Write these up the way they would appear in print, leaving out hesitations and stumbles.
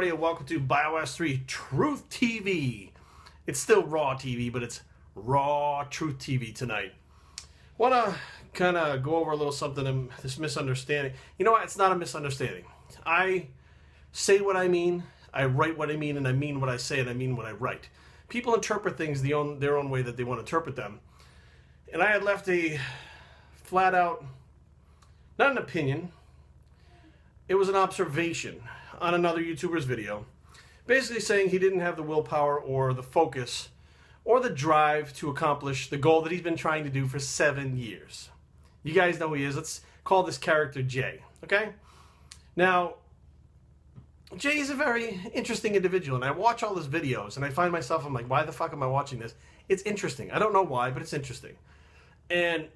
everybody, and welcome to Bios3 TRUTH TV. It's still Raw TV, but it's Raw Truth TV tonight. Want to kind of go over a little something in this misunderstanding. You know what? It's not a misunderstanding. I say what I mean, I write what I mean, and I mean what I say, and I mean what I write. People interpret things their own way that they want to interpret them. And I had left a flat out, not an opinion, it was an observation on another YouTuber's video, basically saying he didn't have the willpower or the focus or the drive to accomplish the goal that he's been trying to do for 7 years. You guys know who he is. Let's call this character Jay, okay? Now, Jay is a very interesting individual, and I watch all his videos, and I find myself, I'm like, why the fuck am I watching this? It's interesting. I don't know why, but it's interesting. And,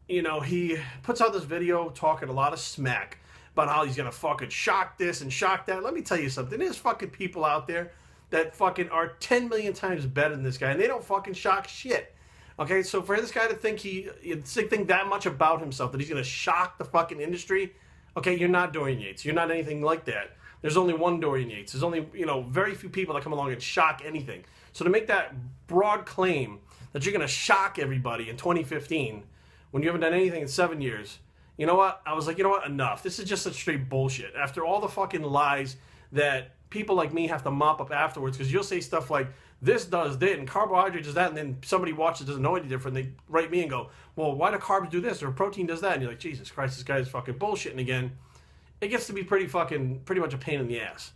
you know, he puts out this video talking a lot of smack about how he's gonna fucking shock this and shock that. Let me tell you something. There's fucking people out there that fucking are 10 million times better than this guy, and they don't fucking shock shit. Okay, so for this guy to think think that much about himself, that he's gonna shock the fucking industry, okay, you're not Dorian Yates. You're not anything like that. There's only one Dorian Yates. There's only, you know, very few people that come along and shock anything. So to make that broad claim that you're gonna shock everybody in 2015 when you haven't done anything in 7 years, you know what? I was like, you know what? Enough. This is just such straight bullshit. After all the fucking lies that people like me have to mop up afterwards, because you'll say stuff like, this does this, and carbohydrate does that, and then somebody watches doesn't know any different. They write me and go, well, why do carbs do this, or protein does that? And you're like, Jesus Christ, this guy's fucking bullshitting again. It gets to be pretty much a pain in the ass.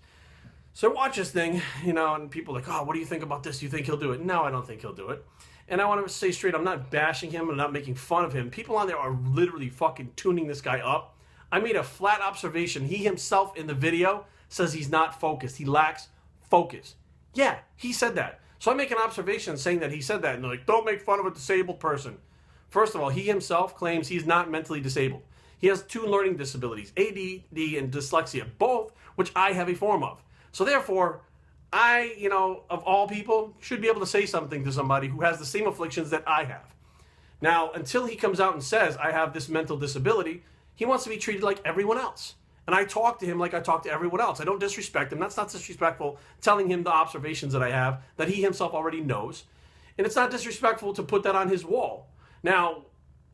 So I watch this thing, you know, and people are like, oh, what do you think about this? Do you think he'll do it? No, I don't think he'll do it. And I want to say straight, I'm not bashing him, I'm not making fun of him. People on there are literally fucking tuning this guy up. I made a flat observation. He himself in the video says he's not focused. He lacks focus. Yeah, he said that. So I make an observation saying that he said that, and they're like, don't make fun of a disabled person. First of all, he himself claims he's not mentally disabled. He has 2 learning disabilities, ADD and dyslexia, both which I have a form of. So therefore, I, you know, of all people, should be able to say something to somebody who has the same afflictions that I have. Now, until he comes out and says, I have this mental disability, he wants to be treated like everyone else. And I talk to him like I talk to everyone else. I don't disrespect him. That's not disrespectful, telling him the observations that I have that he himself already knows. And it's not disrespectful to put that on his wall. Now,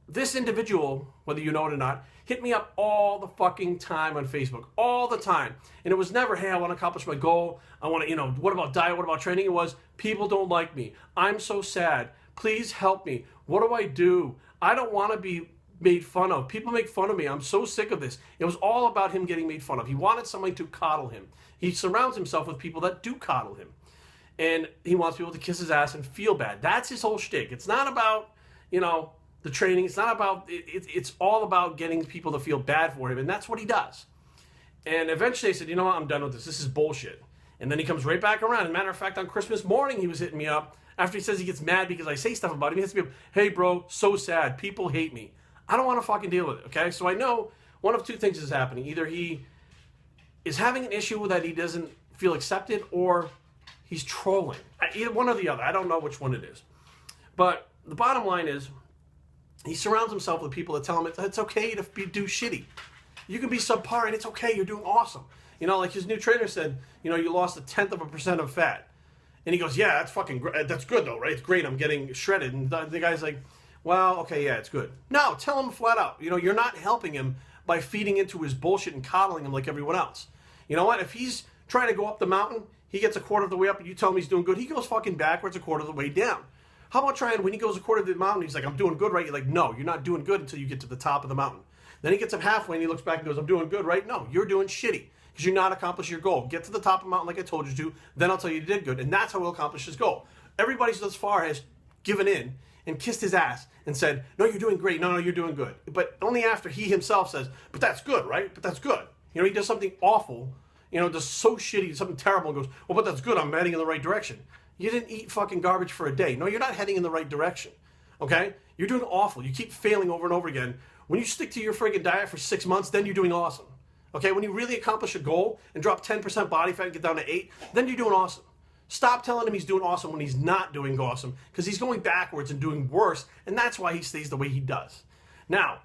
this individual, whether you know it or not, hit me up all the fucking time on Facebook, all the time. And it was never, hey, I want to accomplish my goal. I want to, you know, what about diet? What about training? It was, people don't like me. I'm so sad. Please help me. What do I do? I don't want to be made fun of. People make fun of me. I'm so sick of this. It was all about him getting made fun of. He wanted somebody to coddle him. He surrounds himself with people that do coddle him. And he wants people to kiss his ass and feel bad. That's his whole shtick. It's not about, you know, the training. It's not about, it's all about getting people to feel bad for him, and that's what he does. And eventually I said, you know what, I'm done with this. This is bullshit. And then he comes right back around. As a matter of fact, on Christmas morning, he was hitting me up. After he says he gets mad because I say stuff about him, he hits me up, hey bro, so sad, people hate me. I don't want to fucking deal with it, okay? So I know one of 2 things is happening. Either he is having an issue that he doesn't feel accepted, or he's trolling. Either one or the other. I don't know which one it is. But the bottom line is, he surrounds himself with people that tell him it's okay to do shitty. You can be subpar and it's okay, you're doing awesome. You know, like his new trainer said, you know, you lost 0.1% of fat. And he goes, yeah, that's fucking great. That's good though, right? It's great, I'm getting shredded. And the guy's like, well, okay, yeah, it's good. No, tell him flat out. You know, you're not helping him by feeding into his bullshit and coddling him like everyone else. You know what? If he's trying to go up the mountain, he gets a quarter of the way up and you tell him he's doing good, he goes fucking backwards a quarter of the way down. How about trying, when he goes a quarter of the mountain, he's like, I'm doing good, right? You're like, no, you're not doing good until you get to the top of the mountain. Then he gets up halfway and he looks back and goes, I'm doing good, right? No, you're doing shitty because you're not accomplishing your goal. Get to the top of the mountain like I told you to, then I'll tell you you did good. And that's how he'll accomplish his goal. Everybody thus far has given in and kissed his ass and said, no, you're doing great. No, you're doing good. But only after he himself says, but that's good, right? But that's good. You know, he does something awful, you know, does so shitty, something terrible, and goes, well, but that's good. I'm heading in the right direction. You didn't eat fucking garbage for a day. No, you're not heading in the right direction, okay? You're doing awful. You keep failing over and over again. When you stick to your friggin' diet for 6 months, then you're doing awesome, okay? When you really accomplish a goal and drop 10% body fat and get down to 8, then you're doing awesome. Stop telling him he's doing awesome when he's not doing awesome, because he's going backwards and doing worse, and that's why he stays the way he does. Now,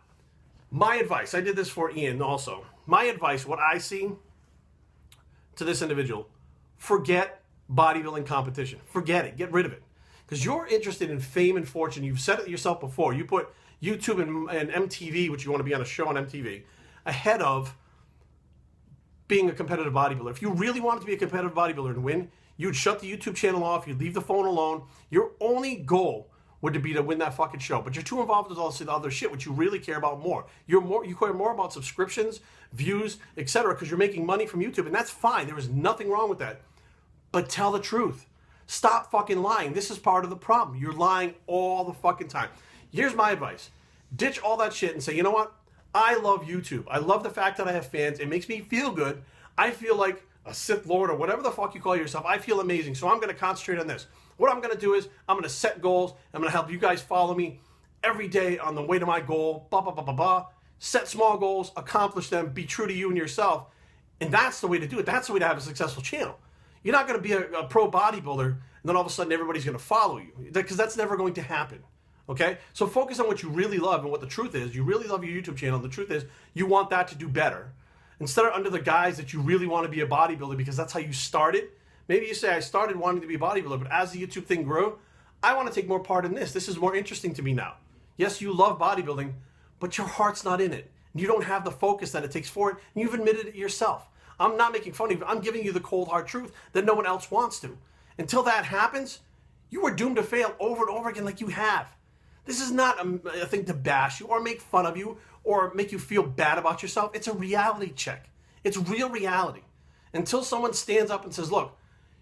my advice, I did this for Ian also. My advice, what I see, to this individual, forget bodybuilding competition. Forget it. Get rid of it. Because you're interested in fame and fortune. You've said it yourself before. You put YouTube and MTV, which you want to be on a show on MTV, ahead of being a competitive bodybuilder. If you really wanted to be a competitive bodybuilder and win, you'd shut the YouTube channel off. You'd leave the phone alone. Your only goal would be to win that fucking show. But you're too involved with all this other shit, which you really care about more. You care more about subscriptions, views, etc., because you're making money from YouTube, and that's fine. There is nothing wrong with that. But tell the truth. Stop fucking lying. This is part of the problem. You're lying all the fucking time. Here's my advice. Ditch all that shit and say, you know what? I love YouTube. I love the fact that I have fans. It makes me feel good. I feel like a Sith Lord or whatever the fuck you call yourself. I feel amazing. So I'm going to concentrate on this. What I'm going to do is I'm going to set goals. I'm going to help you guys follow me every day on the way to my goal. Blah, blah, blah, blah, blah. Set small goals, accomplish them, be true to you and yourself. And that's the way to do it. That's the way to have a successful channel. You're not going to be a pro bodybuilder and then all of a sudden everybody's going to follow you, because that's never going to happen. Okay? So focus on what you really love and what the truth is. You really love your YouTube channel. The truth is you want that to do better. Instead of under the guise that you really want to be a bodybuilder because that's how you started. Maybe you say, I started wanting to be a bodybuilder, but as the YouTube thing grew, I want to take more part in this. This is more interesting to me now. Yes, you love bodybuilding, but your heart's not in it. You don't have the focus that it takes for it, and you've admitted it yourself. I'm not making fun of you. I'm giving you the cold, hard truth that no one else wants to. Until that happens, you are doomed to fail over and over again like you have. This is not a thing to bash you or make fun of you or make you feel bad about yourself. It's a reality check. It's real reality. Until someone stands up and says, look,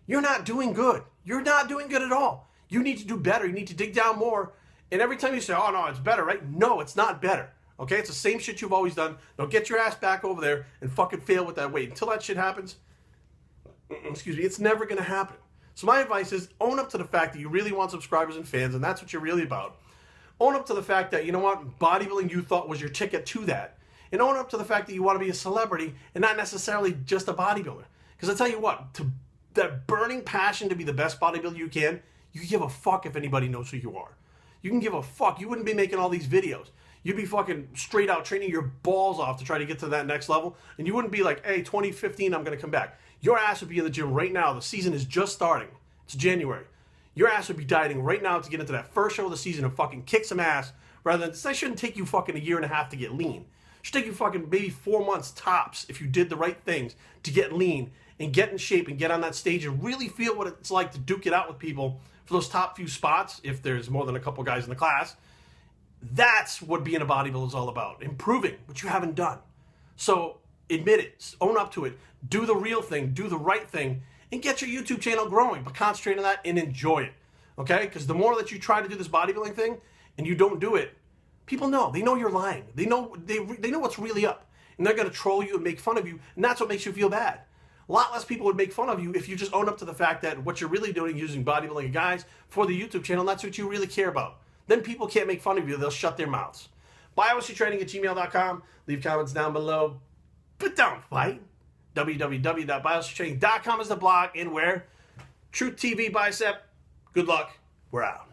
you're not doing good. You're not doing good at all. You need to do better. You need to dig down more. And every time you say, oh, no, it's better, right? No, it's not better. Okay? It's the same shit you've always done. Now get your ass back over there and fucking fail with that weight. Until that shit happens, excuse me, it's never going to happen. So my advice is own up to the fact that you really want subscribers and fans, and that's what you're really about. Own up to the fact that, you know what, bodybuilding you thought was your ticket to that. And own up to the fact that you want to be a celebrity and not necessarily just a bodybuilder. Because I tell you what, that burning passion to be the best bodybuilder you can give a fuck if anybody knows who you are. You can give a fuck. You wouldn't be making all these videos. You'd be fucking straight out training your balls off to try to get to that next level. And you wouldn't be like, hey, 2015, I'm going to come back. Your ass would be in the gym right now. The season is just starting. It's January. Your ass would be dieting right now to get into that first show of the season and fucking kick some ass. Rather than, that shouldn't take you fucking a year and a half to get lean. It should take you fucking maybe 4 months tops if you did the right things to get lean and get in shape and get on that stage and really feel what it's like to duke it out with people for those top few spots, if there's more than a couple guys in the class. That's what being a bodybuilder is all about. Improving what you haven't done. So admit it. Own up to it. Do the real thing. Do the right thing. And get your YouTube channel growing. But concentrate on that and enjoy it. Okay? Because the more that you try to do this bodybuilding thing and you don't do it, people know. They know you're lying. They know what's really up. And they're going to troll you and make fun of you. And that's what makes you feel bad. A lot less people would make fun of you if you just own up to the fact that what you're really doing is using bodybuilding guys for the YouTube channel, and that's what you really care about. Then people can't make fun of you. They'll shut their mouths. Bios3training@gmail.com. Leave comments down below. But don't fight. www.bios3training.com is the blog, and where Truth TV Bicep. Good luck. We're out.